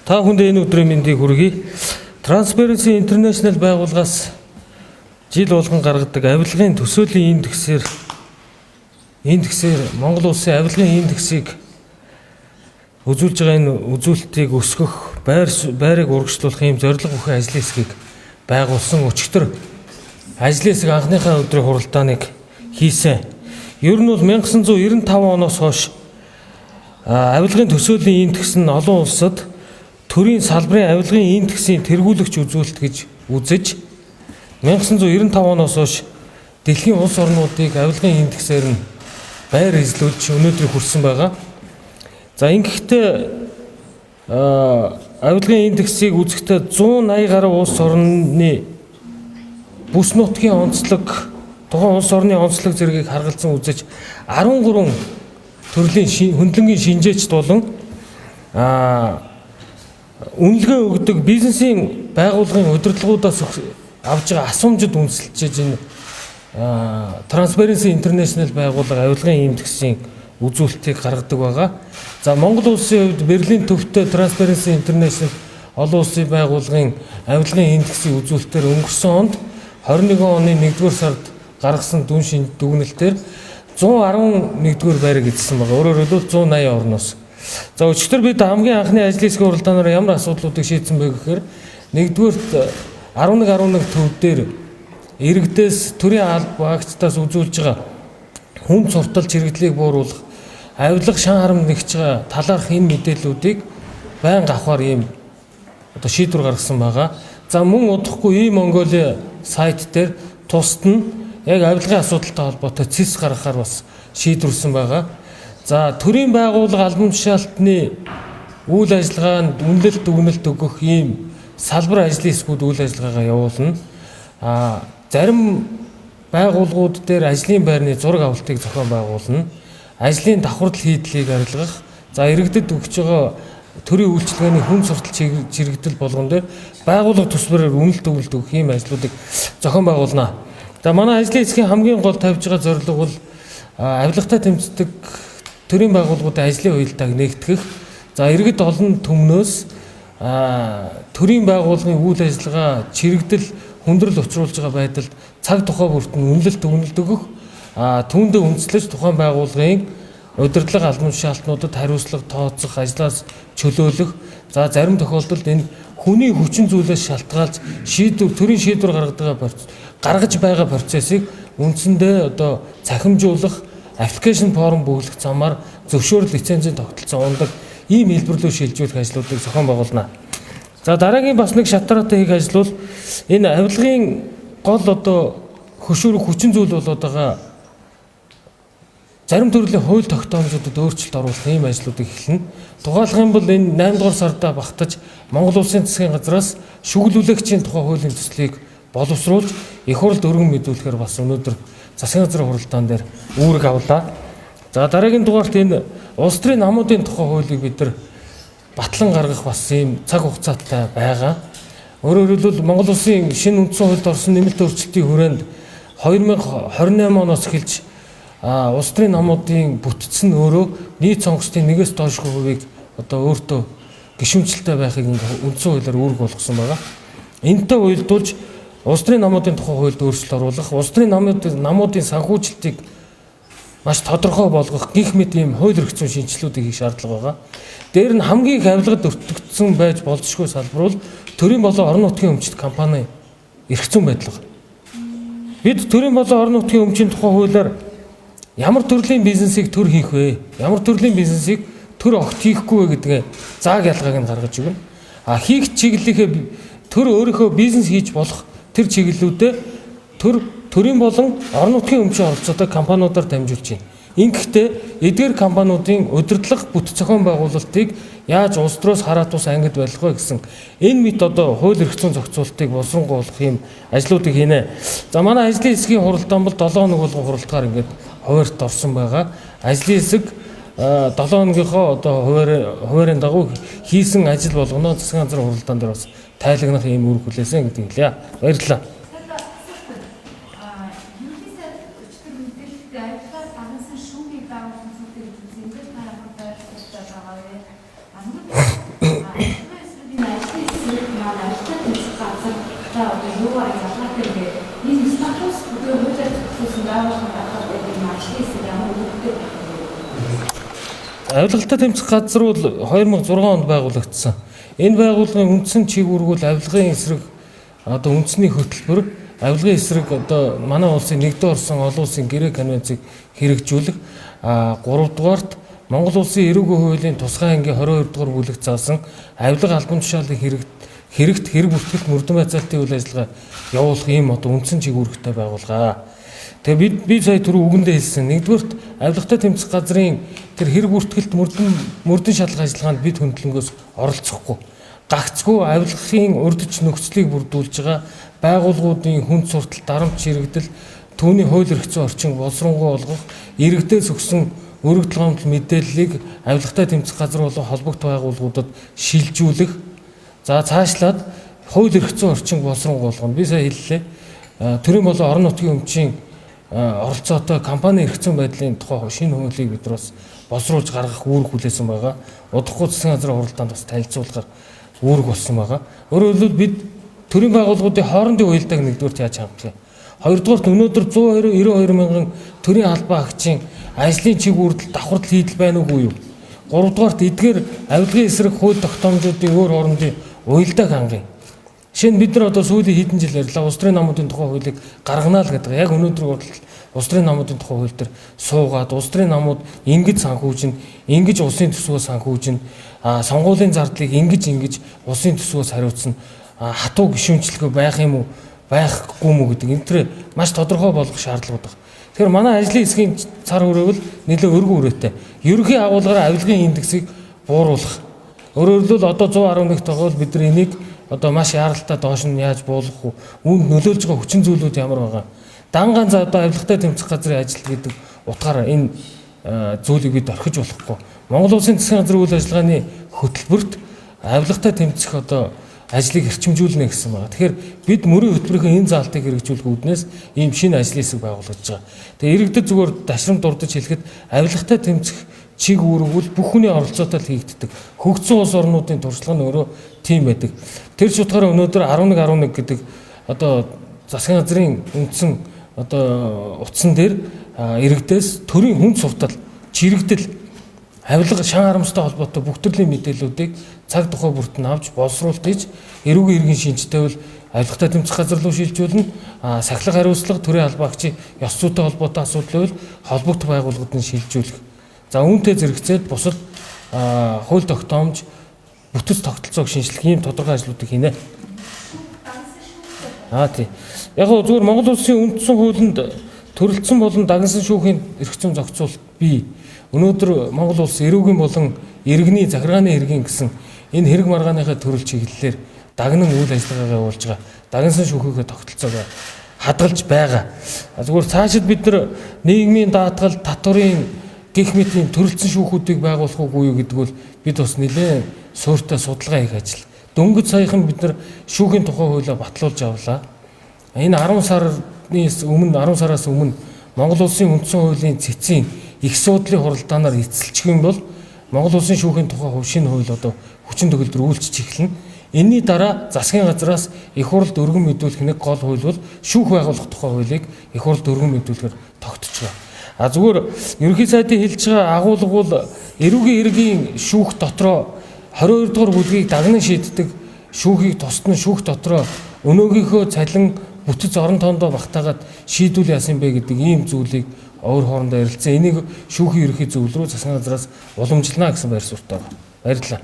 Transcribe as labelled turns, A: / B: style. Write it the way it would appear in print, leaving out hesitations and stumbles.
A: Та бүхэнд энэ өдрийн мэндийг хүргэе. Transparency International байгууллагаас жил болгон гаргадаг авилгын төсөөлийн индексээр Монгол улсын авилгын индексийг үзүүлж байгаа энэ үзүүлэлтийг өсгөх, байрыг урагшлуулах юм зорилго бүхэн ажлын хэсгийг байгуулсан өчигдөр ажлын хэсэг анхныхаа өдрийн хуралдааныг хийсэн. Ер нь бол 1995 оноос хойш авилгын төсөөлийн индекс нь олон улсад төрийн салбарын авилгын индексийн тэргүүлэгч үзүүлэлт гэж үзэж 1995 оноос хойш дэлхийн улс орнуудыг авилгын индексээр нь байр эзлүүлж өнөөдрийг хүрсэн байгаа. За ингэхдээ авилгын индексийг үзэхдээ 180 гаруй улс орны бүс нутгийн онцлог, тухайн улс орны онцлог зэргийг харгалзан үзэж 13 төрлийн хөндлөнгийн шинжээчд болон үнэлгээ өгдөг бизнесийн байгууллагын удирдлагуудаас авж байгаа асуумжид үндэслэж энэ Transparency International байгууллага авилгын индексийн үзүүлэлтийг гаргадаг байгаа. За Монгол улсын хувьд Берлин төвтэй Transparency International олон улсын байгууллагын авилгын индексийн үзүүлэлтээр өнгөрсөн онд 21 оны 1-р сард гаргасан дүн шинж дүгнэлтээр 111-р байрыг эзэлсэн байгаа. Өөрөөр хэлбэл 180 орноос. За өчигдөр бид хамгийн анхны ажлын хэсгийн хуралдаанаар ямар асуудлуудыг шийдсэн бэ гэхээр нэгдүгээрт 11 төв дээр иргэдээс төрийн алба агцтаас үзүүлж байгаа хүн цувтал чирэгдлийг бууруулах, авилга шан харамд нэгж байгаа талаарх энэ мэдээллүүдийг байнга авахар ийм шийдвэр гаргасан байгаа. За мөн удахгүй Mongolia сайт дээр тусад нь яг авилгын асуудалтай холбоотой цэс гаргахаар бас шийдвэрсэн байгаа. За төрийн байгууллага албан тушаалтны үйл ажиллагаанд үнэлэлт дүгнэлт өгөх ийм салбар ажлын хэсгүүд үйл ажиллагаагаа явуулна. Зарим байгууллагууд дээр ажлын байрны зураг авалтыг зохион байгуулна. Ажлын давхардал хийдлийг арилгах, за иргэдэд өгч байгаа төрийн үйлчилгээний хүн суртал чирэгдэл болгон дээр байгууллага төсвөрөөр үнэлт өгөх ийм ажлуудыг зохион байгуулна. За манай ажлын хэсгийн хамгийн гол тавьж байгаа зорилго бол авилгатай тэмцдэг төрийн байгууллагуудын ажлын уялдааг нэгтгэх. За иргэд олон түмнөөс төрийн байгууллагын үйл ажиллагаа чирэгдэл хүндрэл учруулж байгаа байдалд цаг тухай бүртэн үнэлэлт дүгнэлт өгөх, түүндээ үндэслэж тухайн байгууллагын удирдлага албан тушаалтнуудад хариуцлага тооцох, ажлаас чөлөөлөх. За зарим тохиолдолд энэ хүний хүчин зүйлээс шалтгаалж төрийн шийдвэр гаргаж байгаа процессыг үндсэндээ цахимжуулах, аппликейшн форм бүглэх замаар зөвшөөрөл лицензийн тогтолцоо ундаг ийм хэлбэрлүү шилжүүлэх ажлуудыг зохион байгуулна. За дараагийн бас нэг шатраатай хийх ажил бол энэ авилгын гол хөшүүрэг хүчин зүйл болоод байгаа зарим төрлийн хууль тогтоомжуудад өөрчлөлт оруулах ийм ажлуудыг эхэлнэ. Тухайлах юм бол энэ 8-р сарда багтаж Монгол Улсын засгийн газраас шүглүүлэгчийн тухай хуулийн төслийг боловсруулж их хурлд өргөн мэдүүлэхээр бас өнөөдөр засгийн газрын хуралдаан дээр үүрэг авлаа. За дараагийн дугаарт энэ улс төрийн намуудын тухай хуулийг бид нар батлан гаргах бас ийм цаг хугацаатай байгаа. Өөрөөр хэлбэл Монгол Улсын шинэ үндсэн хуульд орсон нэмэлт өөрчлөлтийн хүрээнд 2028 оноос эхэлж улс төрийн намуудын бүтцэн өөрөө нийт сонгогчдын 1-ээс доошгүй хувийг өөртөө гишүүнчлэлтэй байхыг үндсэн хуулиар үүрэг болгосон байгаа. Энэтэй уялдуулж улс төрийн намуудын тухай хуульд өөрчлөлт оруулах, улс төрийн намуудын санхүүжилтийг маш тодорхой болгох гэх мэт ийм хууль эрх зүйн шинжилгэүүдийг хийх шаардлага байгаа. Дээр нь хамгийн их авилгад өртөгдсөн байж болзошгүй салбар бол төрийн болон орон нутгийн өмчит компани эрх зүйн байдлага. Бид төрийн болон орон нутгийн өмчийн тухай хуулиар ямар төрлийн бизнесийг төр хийх вэ? Ямар төрлийн бизнесийг төр огт хийхгүй вэ гэдгээ зааг ялгааг нь гаргаж өгнө. Хийх чиглэлийнхээ төр өөрийнхөө бизнес хийж болох тэр чиглэлүүдэд төрийн болон орон нутгийн өмчийн оролцоотой компаниудаар дамжуулж байна. Ингэхдээ эдгээр компаниудын удирдлага бүтэц зохион байгуулалтыг яаж улс төрөөс хараатус ангид байлгах вэ гэсэн энэ мэт хууль эрх зүйн зохицуултыг боловсронгуулах юм ажлуудыг хийнэ. За манай ажлын хэсгийн хуралдаан бол 7 хоног болгон хуралдахаар ингээд хуваарьт орсон байгаа. Ажлын хэсэг 7 хоногийнхоо хуваарийн дагуу хийсэн ажил болгоно засгийн газрын хуралдаан дээр бас тайлагнах ийм үүрэг хүлээсэн гэдэг хэлье. Баярлалаа.
B: манай ажилтны тэмцэх газар за одоо юугаар ялгаатай вэ? Энэ статус бүхэн хуулиар зохицуулсан байгууллагын ахад байдаг ажлын хэсэг ямар үүдтэй байх вэ?
A: Авилгалтай тэмцэх газар бол 2006 онд байгуулагдсан. Энэ байгууллагын үндсэн чиглэл бол авилгын эсрэг одоо үндэсний хөтөлбөр авилгын эсрэг одоо манай улсын нэгдүгээр орсон олон улсын гэрээ конвенцийг хэрэгжүүлэх 3 дугаарт Монгол улсын эрүүгийн хуулийн тусгай ангийн 22 дугаар бүлэг заасан авилга албан тушаалын хэрэгт хэрэг бүртгэлт мөрдөн байцаалтын үйл ажиллагаа явуулах ийм одоо үндсэн чиглэлтэй байгууллага. Тэгээ би сая түрүү үгэндээ хэлсэн. Нэгдүгээрт авилгатай тэмцэх газрын тэр хэрэг бүртгэлт мөрдөн шалгах ажиллагаанд бид хөндлөнгөөс оролцохгүй. Гагцгүй авилгын урдч нөхцөлийг бүрдүүлж байгаа байгууллагуудын хүнд суртал дарамт ширэгдэл түүний хууль эрх зүйн орчин боловсронгуй болгох иргэдээс өгсөн өргөдөл гомдол мэдээллийг авилгатай тэмцэх газар болон холбогд байгууллагуудад шилжүүлэх. За цаашлаад хууль эрх зүйн орчин боловсронгуй болгоно. Би сая хэллээ. Төрийн болон орон нутгийн өмчийн оролцоотой компани эрх зүйн байдлын тухай шинэ хуулийг бид бас боловсруулж гаргах үүрэг хүлээсэн байгаа. Удахгүй засгийн газрын хуралдаанд бас танилцуулахаар үүрэг болсон байгаа. Өөрөөр хэлбэл бид төрийн байгууллагуудын хоорондын уялдааг нэгдүгээр яаж хангах юм? Хоёрдугаарт өнөөдөр 192 мянган төрийн албан агчийн ажлын чиглэлд давхардал хийдэл байна уугүй юу? Гуравдугаарт эдгээр авилгын эсрэг хууль тогтоомжуудын өөр хоорондын уялдааг хангая. Жишээ нь бид нар одоо сүүлийн хэдэн жил ярьлаа улс төрийн намуудын тухай хуулийг гаргана л гэдэг. Яг өнөөдөр улс төрийн намуудын тухай хууль дээр суугаад улс төрийн намууд ингэж санхүүжин, ингэж улсын төсвөөс санхүүжин, сонгуулийн зардлыг ингэж улсын төсвөөс хариуцсан хатуу гишүүнчлэгээ байх юм уу, байхгүй юм уу гэдэг энэ төр маш тодорхой болгох шаардлагууд байна. Тэгэхээр манай ажлын хэсгийн цар хүрээвэл нэлээд өргөн үрээтэй. Ерөнхий агуулгаар авилгын индексийг бууруулах. Өөрөөр хэлбэл одоо 111 тогтоол бид нар энийг одоо маш яралтай доош нь яаж буулгах вэ? Үүнд нөлөөлж байгаа хүчин зүйлүүд ямар байгаа? Дангаан за одоо авилгатай тэмцэх газрын ажил гэдэг утгаараа энэ зүйлийг бид орхиж болохгүй. Монгол улсын засгийн газрын үйл ажиллагааны хөтөлбөрт авилгатай тэмцэх одоо ажлыг эрчимжүүлнэ гэсэн байна. Тэгэхээр бид мөрийн хөтөлбөрийн энэ заалтыг хэрэгжүүлэх үүднээс ийм шинэ ажлын хэсэг байгуулагдж байгаа. Тэгээ иргэдэд зүгээр дашрам дурдж хэлэхэд авилгатай тэмцэх чиг үүрэгвэл бүх хүний оролцоотой л хийгддэг. Хөгжсөн улс орнуудын туршлага нь өөрөө тийм байдаг. Тэр ч утгаараа өнөөдөр 11 гэдэг одоо засгийн газрын үндсэн одоо утсан дээр иргэдээс төрийн хүнд суртал, чирэгдэл, авилга шан харамстай холбоотой бүх төрлийн мэдээллүүдийг цаг тухай бүрт нь авч боловсруулалт хийж эрүүгийн иргэн шинжтэйвэл авилгатай тэмцэх газар руу шилжүүлнэ. Сахилга хариуцлага төрийн албан агчийн ёс зүйтэй холбоотой асуудал байвал холбогд байгууллагууд нь шилжүүлэх. За үүнтэй зэрэгцээд бусад хууль тогтоомж бүтэц тогтолцоог шинжлэх ийм тодорхой ажлуудыг хийнэ. Тийм. Яг нь зүгээр Монгол улсын үндсэн хуулинд төрөлдсөн болон дагнасан шүүхийн эрх зүйн зохицуулалт бий. Өнөөдөр Монгол улс эрүүгийн болон иргэний захиргааны хэргийн гэсэн энэ хэрэг маргааныхаа төрөл чиглэлээр дагнан үйл ажиллагаагаа явуулж байгаа. Дагнасан шүүхийнхээ тогтолцоогоо хадгалж байгаа. Зүгээр цаашид бид нар нийгмийн даатгал, татварын гэх мэт ийм төрөлцсөн шүүхүүдийг байгуулах уугүй юу гэдэг бол бид бас нэлээд суурьтай судалгаа хийх ажил. Дөнгөж саяхан бид нар шүүхийн тухай хуулиа батлуулж авлаа. Энэ 10 сараас өмнө Монгол улсын үндсэн хуулийн цэцгийн их суудлын хуралдаанаар эцэлчих юм бол Монгол улсын шүүхийн тухай шинэ хууль одоо хүчин төгөлдөр үйлчж эхэлнэ. Энийний дараа засгийн газраас их хурлд өргөн мэдүүлэх нэг гол хууль бол шүүх байгуулах тухай хуулийг их хурлд өргөн мэдүүлэхээр тогтож байгаа. Зүгээр ерөнхий сайдын хэлж байгаа агуулга бол эрүүгийн иргэний шүүх дотроо 22 дугаар бүлгийг дагнан шийддэг шүүхийг тусдан шүүх дотроо өнөөгийнхөө цалин бүтэц орон тоондоо багтаагаад шийдүүл яасан бэ гэдэг ийм зүйлийг өөр хоорондоо ярилцсан. Энийг шүүхийн ерөнхий зөвлөл рүү засгийн газраас уламжлана гэсэн байр суурьтай байна. Баярлалаа.